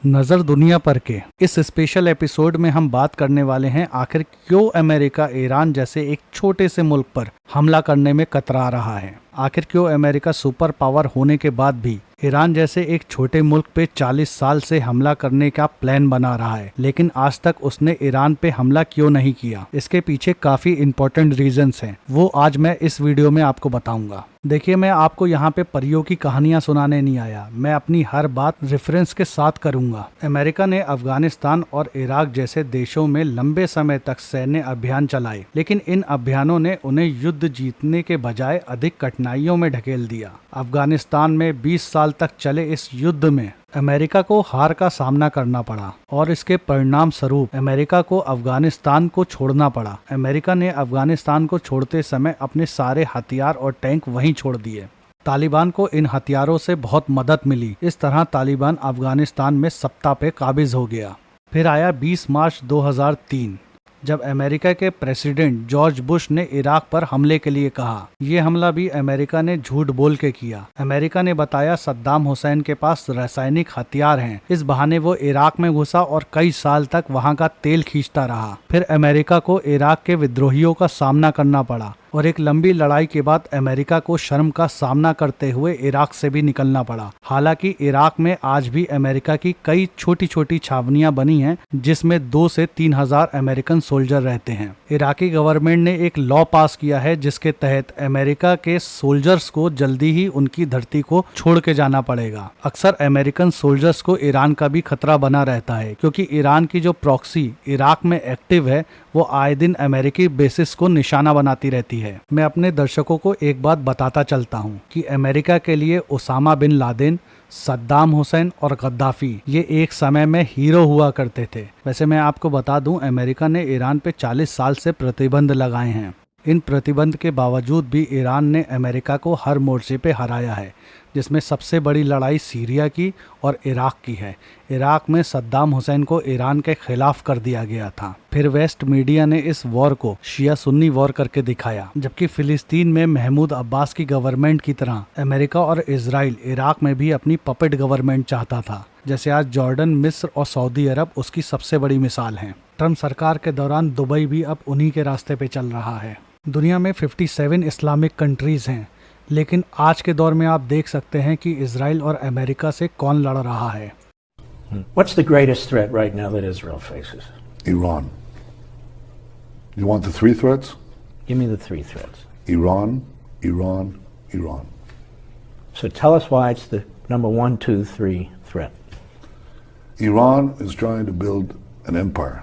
नजर दुनिया पर के इस स्पेशल एपिसोड में हम बात करने वाले हैं आखिर क्यों अमेरिका ईरान जैसे एक छोटे से मुल्क पर हमला करने में कतरा रहा है। आखिर क्यों अमेरिका सुपर पावर होने के बाद भी ईरान जैसे एक छोटे मुल्क पे 40 साल से हमला करने का प्लान बना रहा है, लेकिन आज तक उसने ईरान पे हमला क्यों नहीं किया। इसके पीछे काफी इंपॉर्टेंट रीजंस हैं, वो आज मैं इस वीडियो में आपको बताऊंगा। देखिए, मैं आपको यहाँ पे परियों की कहानियां सुनाने नहीं आया, मैं अपनी हर बात रेफरेंस के साथ करूंगा। अमेरिका ने अफगानिस्तान और इराक जैसे देशों में लंबे समय तक सैन्य अभियान चलाए, लेकिन इन अभियानों ने उन्हें युद्ध जीतने के बजाय अधिक कठिनाइयों में ढकेल दिया। अफगानिस्तान में 20 साल तक चले इस युद्ध में अमेरिका को हार का सामना करना पड़ा और इसके परिणाम स्वरूप अमेरिका को अफगानिस्तान को छोड़ना पड़ा। अमेरिका ने अफगानिस्तान को छोड़ते समय अपने सारे हथियार और टैंक वहीं छोड़ दिए। तालिबान को इन हथियारों से बहुत मदद मिली। इस तरह तालिबान अफगानिस्तान में सत्ता पे काबिज हो गया। फिर आया 20 मार्च 2003, जब अमेरिका के प्रेसिडेंट जॉर्ज बुश ने इराक पर हमले के लिए कहा। ये हमला भी अमेरिका ने झूठ बोल के किया। अमेरिका ने बताया सद्दाम हुसैन के पास रासायनिक हथियार हैं। इस बहाने वो इराक में घुसा और कई साल तक वहां का तेल खींचता रहा। फिर अमेरिका को इराक के विद्रोहियों का सामना करना पड़ा और एक लंबी लड़ाई के बाद अमेरिका को शर्म का सामना करते हुए इराक से भी निकलना पड़ा। हालांकि इराक में आज भी अमेरिका की कई छोटी छोटी छावनियां बनी हैं, जिसमें 2 से 3 हजार अमेरिकन सोल्जर रहते हैं। इराकी गवर्नमेंट ने एक लॉ पास किया है जिसके तहत अमेरिका के सोल्जर्स को जल्दी ही उनकी धरती को छोड़ के जाना पड़ेगा। अक्सर अमेरिकन सोल्जर्स को ईरान का भी खतरा बना रहता है, क्योंकि ईरान की जो प्रॉक्सी इराक में एक्टिव है वो आए दिन अमेरिकी बेसिस को निशाना बनाती रहती है। मैं अपने दर्शकों को एक बात बताता चलता हूँ कि अमेरिका के लिए Osama bin Laden, Saddam Hussein और गद्दाफी ये एक समय में हीरो हुआ करते थे। वैसे मैं आपको बता दूं, अमेरिका ने ईरान पे 40 साल से प्रतिबंध लगाए हैं। इन प्रतिबंध के बावजूद भी ईरान ने अमेरिका को हर मोर्चे पे हराया है, जिसमें सबसे बड़ी लड़ाई सीरिया की और इराक की है। इराक में सद्दाम हुसैन को ईरान के खिलाफ कर दिया गया था। फिर वेस्ट मीडिया ने इस वॉर को शिया सुन्नी वॉर करके दिखाया, जबकि फिलिस्तीन में महमूद अब्बास की गवर्नमेंट की तरह अमेरिका और इजराइल इराक में भी अपनी पपेट गवर्नमेंट चाहता था। जैसे आज जॉर्डन, मिस्र और सऊदी अरब उसकी सबसे बड़ी मिसाल हैं। ट्रम्प सरकार के दौरान दुबई भी अब उन्हीं के रास्ते पे चल रहा है। दुनिया में 57 इस्लामिक कंट्रीज हैं, लेकिन आज के दौर में आप देख सकते हैं कि इजराइल और अमेरिका से कौन लड़ रहा है। What's the greatest threat right now that Israel faces? Iran. You want the 3 threats? Give me the 3 threats. Iran, Iran, Iran. So tell us why it's the number 1, 2, 3 threat. Iran is trying to build an empire.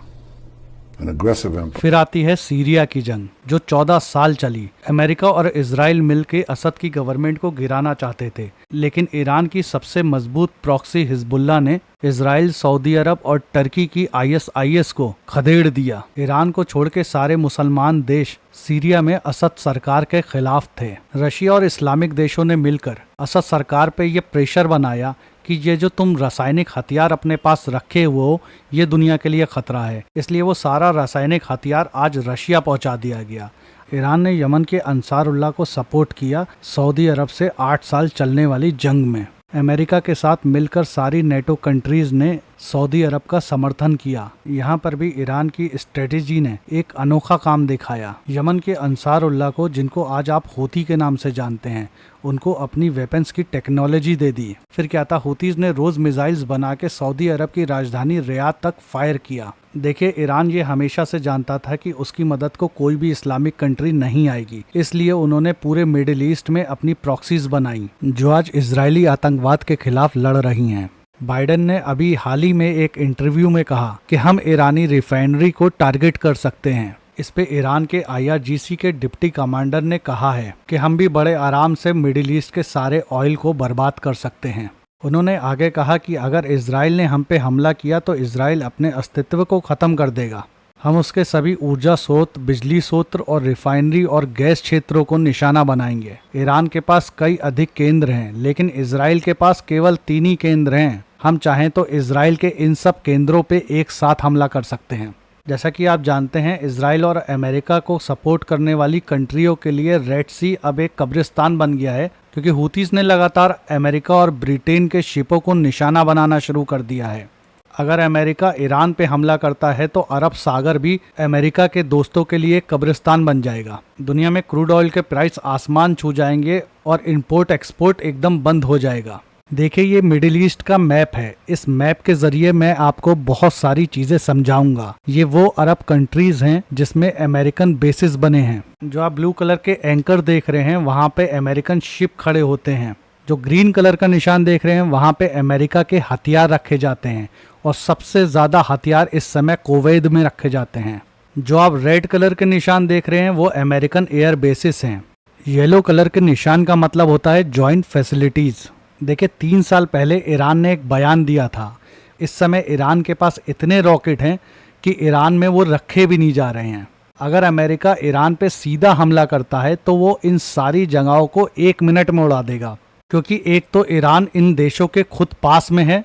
An aggressive empire. फिर आती है Syria की जंग, जो 14 साल चली। America और Israel मिलकर असद की गवर्नमेंट को गिराना चाहते थे, लेकिन ईरान की सबसे मजबूत प्रॉक्सी हिजबुल्लाह ने इजराइल, सऊदी अरब और टर्की की ISIS को खदेड़ दिया। ईरान को छोड़ के सारे मुसलमान देश सीरिया में असद सरकार के खिलाफ थे। रशिया और इस्लामिक देशों ने मिलकर असद सरकार पे ये प्रेशर बनाया कि ये जो तुम रासायनिक हथियार अपने पास रखे हुए हो, ये दुनिया के लिए खतरा है। इसलिए वो सारा रासायनिक हथियार आज रशिया पहुंचा दिया गया। ईरान ने यमन के अंसारुल्लाह को सपोर्ट किया सऊदी अरब से 8 साल चलने वाली जंग में। अमेरिका के साथ मिलकर सारी नेटो कंट्रीज ने सऊदी अरब का समर्थन किया। यहाँ पर भी ईरान की स्ट्रेटेजी ने एक अनोखा काम दिखाया। यमन के अंसारुल्लाह को, जिनको आज आप हूती के नाम से जानते हैं, उनको अपनी वेपन्स की टेक्नोलॉजी दे दी। फिर क्या था, हूतीज ने रोज मिसाइल्स बना के सऊदी अरब की राजधानी रियाद तक फायर किया। देखिए, ईरान ये हमेशा से जानता था कि उसकी मदद को कोई भी इस्लामिक कंट्री नहीं आएगी, इसलिए उन्होंने पूरे मिडिल ईस्ट में अपनी प्रॉक्सीज बनाई, जो आज इजरायली आतंकवाद के खिलाफ लड़ रही हैं। बाइडेन ने अभी हाल ही में एक इंटरव्यू में कहा कि हम ईरानी रिफाइनरी को टारगेट कर सकते हैं। इस पे ईरान के IRGC के डिप्टी कमांडर ने कहा है कि हम भी बड़े आराम से मिडिल ईस्ट के सारे ऑयल को बर्बाद कर सकते हैं। उन्होंने आगे कहा कि अगर इजराइल ने हम पे हमला किया तो इजराइल अपने अस्तित्व को खत्म कर देगा। हम उसके सभी ऊर्जा स्रोत, बिजली स्रोत और रिफाइनरी और गैस क्षेत्रों को निशाना बनाएंगे। ईरान के पास कई अधिक केंद्र हैं, लेकिन इजराइल के पास केवल 3 ही केंद्र हैं। हम चाहें तो इजराइल के इन सब केंद्रों पे एक साथ हमला कर सकते हैं। जैसा कि आप जानते हैं, इजराइल और अमेरिका को सपोर्ट करने वाली कंट्रियों के लिए रेड सी अब एक कब्रिस्तान बन गया है, क्योंकि हूतीज ने लगातार अमेरिका और ब्रिटेन के शिपों को निशाना बनाना शुरू कर दिया है। अगर अमेरिका ईरान पे हमला करता है तो अरब सागर भी अमेरिका के दोस्तों के लिए कब्रिस्तान बन जाएगा। दुनिया में क्रूड ऑयल के प्राइस आसमान छू जाएंगे और इंपोर्ट एक्सपोर्ट एकदम बंद हो जाएगा। देखिए, ये मिडिल ईस्ट का मैप है। इस मैप के जरिए मैं आपको बहुत सारी चीजें समझाऊंगा। ये वो अरब कंट्रीज हैं जिसमें अमेरिकन बेसिस बने हैं। जो आप ब्लू कलर के एंकर देख रहे हैं वहां पे अमेरिकन शिप खड़े होते हैं। जो ग्रीन कलर का निशान देख रहे हैं वहां पे अमेरिका के हथियार रखे जाते हैं और सबसे ज्यादा हथियार इस समय कुवैत में रखे जाते हैं। जो आप रेड कलर के निशान देख रहे हैं वो अमेरिकन एयर बेसिस हैं। येलो कलर के निशान का मतलब होता है जॉइंट फैसिलिटीज। देखिए, 3 साल पहले ईरान ने एक बयान दिया था। इस समय ईरान के पास इतने रॉकेट हैं कि ईरान में वो रखे भी नहीं जा रहे हैं। अगर अमेरिका ईरान पे सीधा हमला करता है तो वो इन सारी जगहों को 1 मिनट में उड़ा देगा, क्योंकि एक तो ईरान इन देशों के खुद पास में है,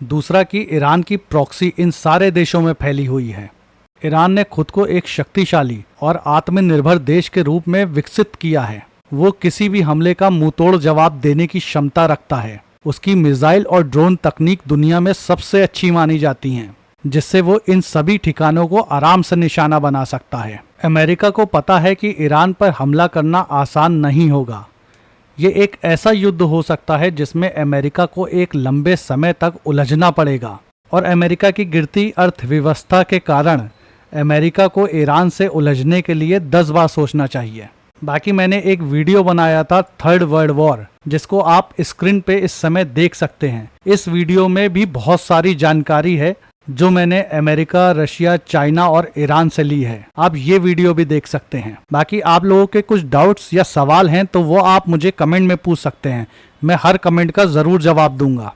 दूसरा कि ईरान की प्रॉक्सी इन सारे देशों में फैली हुई है। ईरान ने खुद को एक शक्तिशाली और आत्मनिर्भर देश के रूप में विकसित किया है। वो किसी भी हमले का मुंहतोड़ जवाब देने की क्षमता रखता है। उसकी मिसाइल और ड्रोन तकनीक दुनिया में सबसे अच्छी मानी जाती हैं, जिससे वो इन सभी ठिकानों को आराम से निशाना बना सकता है। अमेरिका को पता है कि ईरान पर हमला करना आसान नहीं होगा। ये एक ऐसा युद्ध हो सकता है जिसमें अमेरिका को एक लंबे समय तक उलझना पड़ेगा और अमेरिका की गिरती अर्थव्यवस्था के कारण अमेरिका को ईरान से उलझने के लिए 10 बार सोचना चाहिए। बाकी मैंने एक वीडियो बनाया था थर्ड वर्ल्ड वॉर, जिसको आप स्क्रीन पे इस समय देख सकते हैं। इस वीडियो में भी बहुत सारी जानकारी है जो मैंने अमेरिका, रशिया, चाइना और ईरान से ली है। आप ये वीडियो भी देख सकते हैं। बाकी आप लोगों के कुछ डाउट्स या सवाल हैं तो वो आप मुझे कमेंट में पूछ सकते हैं। मैं हर कमेंट का जरूर जवाब दूंगा।